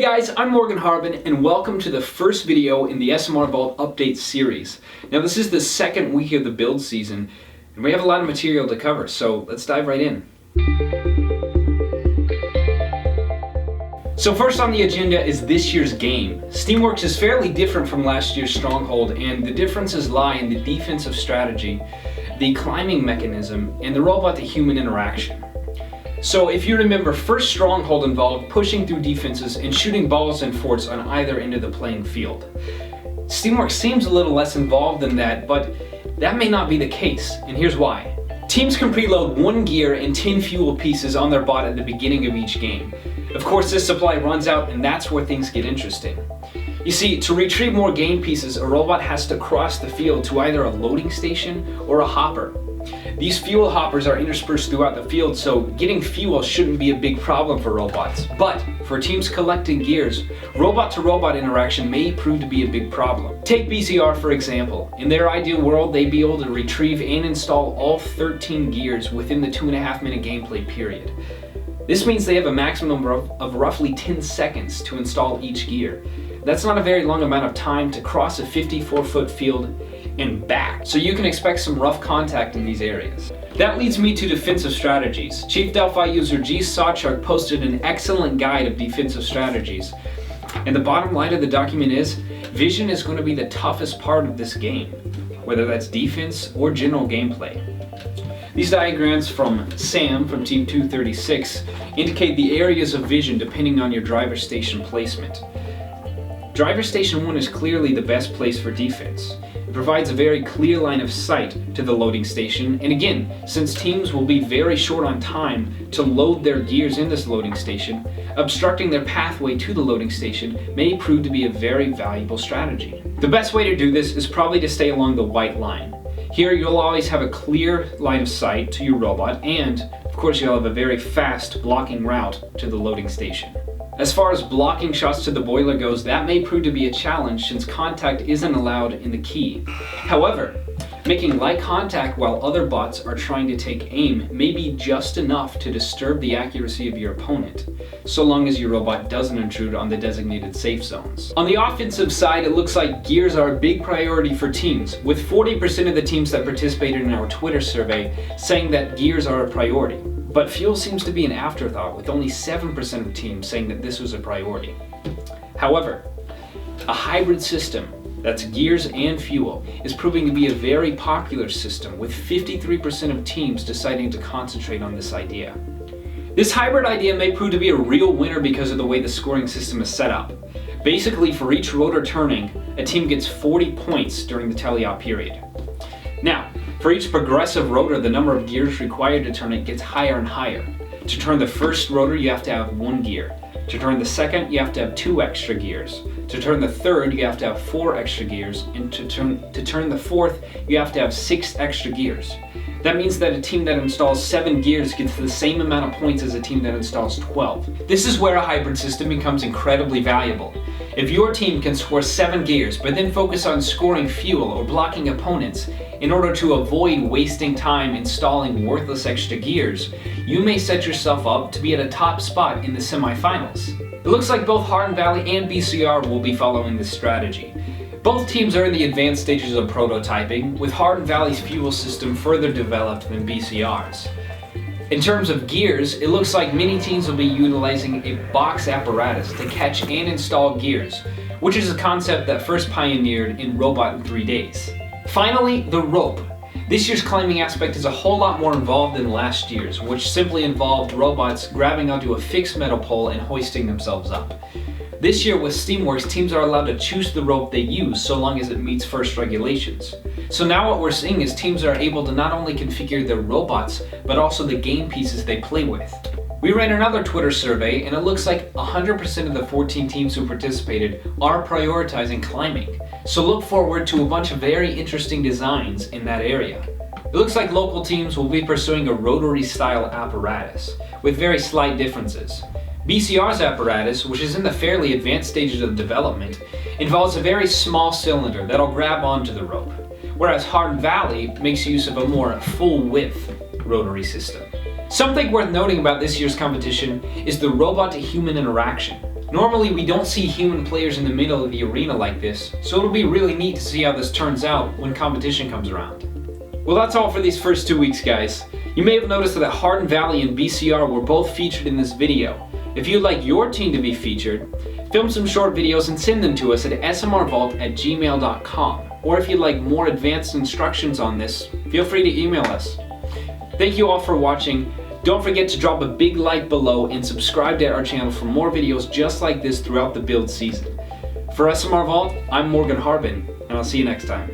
Hey guys, I'm Hardin and welcome to the first video in the SMR Vault update series. Now this is the second week of the build season and we have a lot of material to cover, so let's dive right in. So first on the agenda is this year's game. Steamworks is fairly different from last year's Stronghold, and the differences lie in the defensive strategy, the climbing mechanism, and the robot-to-human interaction. So if you remember, first Stronghold involved pushing through defenses and shooting balls and forts on either end of the playing field. Steamworks seems a little less involved than that, but that may not be the case, and here's why. Teams can preload 1 gear and 10 fuel pieces on their bot at the beginning of each game. Of course, this supply runs out and that's where things get interesting. You see, to retrieve more game pieces, a robot has to cross the field to either a loading station or a hopper. These fuel hoppers are interspersed throughout the field, so getting fuel shouldn't be a big problem for robots. But for teams collecting gears, robot-to-robot interaction may prove to be a big problem. Take BCR for example. In their ideal world, they'd be able to retrieve and install all 13 gears within the 2.5 minute gameplay period. This means they have a maximum of roughly 10 seconds to install each gear. That's not a very long amount of time to cross a 54-foot field and back, so you can expect some rough contact in these areas. That leads me to defensive strategies. Chief Delphi user G Sawchuk posted an excellent guide of defensive strategies, and the bottom line of the document is, vision is going to be the toughest part of this game, whether that's defense or general gameplay. These diagrams from Sam from Team 236 indicate the areas of vision depending on your driver station placement. Driver Station 1 is clearly the best place for defense. It provides a very clear line of sight to the loading station, and again, since teams will be very short on time to load their gears in this loading station, obstructing their pathway to the loading station may prove to be a very valuable strategy. The best way to do this is probably to stay along the white line. Here you'll always have a clear line of sight to your robot, and of course you'll have a very fast blocking route to the loading station. As far as blocking shots to the boiler goes, that may prove to be a challenge since contact isn't allowed in the key. However, making light contact while other bots are trying to take aim may be just enough to disturb the accuracy of your opponent, so long as your robot doesn't intrude on the designated safe zones. On the offensive side, it looks like gears are a big priority for teams, with 40% of the teams that participated in our Twitter survey saying that gears are a priority. But fuel seems to be an afterthought, with only 7% of teams saying that this was a priority. However, a hybrid system that's gears and fuel is proving to be a very popular system, with 53% of teams deciding to concentrate on this idea. This hybrid idea may prove to be a real winner because of the way the scoring system is set up. Basically, for each rotor turning, a team gets 40 points during the teleop period. Now, for each progressive rotor, the number of gears required to turn it gets higher and higher. To turn the first rotor, you have to have 1 gear. To turn the second, you have to have 2 extra gears. To turn the third, you have to have 4 extra gears. And to turn the fourth, you have to have 6 extra gears. That means that a team that installs 7 gears gets the same amount of points as a team that installs 12. This is where a hybrid system becomes incredibly valuable. If your team can score 7 gears, but then focus on scoring fuel or blocking opponents in order to avoid wasting time installing worthless extra gears, you may set yourself up to be at a top spot in the semifinals. It looks like both Hardin Valley and BCR will be following this strategy. Both teams are in the advanced stages of prototyping, with Hardin Valley's fuel system further developed than BCR's. In terms of gears, it looks like many teams will be utilizing a box apparatus to catch and install gears, which is a concept that first pioneered in Robot in 3 Days. Finally, the rope. This year's climbing aspect is a whole lot more involved than last year's, which simply involved robots grabbing onto a fixed metal pole and hoisting themselves up. This year with Steamworks, teams are allowed to choose the rope they use so long as it meets first regulations. So now what we're seeing is teams are able to not only configure their robots, but also the game pieces they play with. We ran another Twitter survey and it looks like 100% of the 14 teams who participated are prioritizing climbing. So look forward to a bunch of very interesting designs in that area. It looks like local teams will be pursuing a rotary style apparatus, with very slight differences. BCR's apparatus, which is in the fairly advanced stages of development, involves a very small cylinder that'll grab onto the rope, whereas Hardin Valley makes use of a more full-width rotary system. Something worth noting about this year's competition is the robot-to-human interaction. Normally we don't see human players in the middle of the arena like this, so it'll be really neat to see how this turns out when competition comes around. Well, that's all for these first 2 weeks, guys. You may have noticed that Hardin Valley and BCR were both featured in this video. If you'd like your team to be featured, film some short videos and send them to us at smrvault@gmail.com. Or if you'd like more advanced instructions on this, feel free to email us. Thank you all for watching. Don't forget to drop a big like below and subscribe to our channel for more videos just like this throughout the build season. For SMR Vault, I'm Morgan Harbin, and I'll see you next time.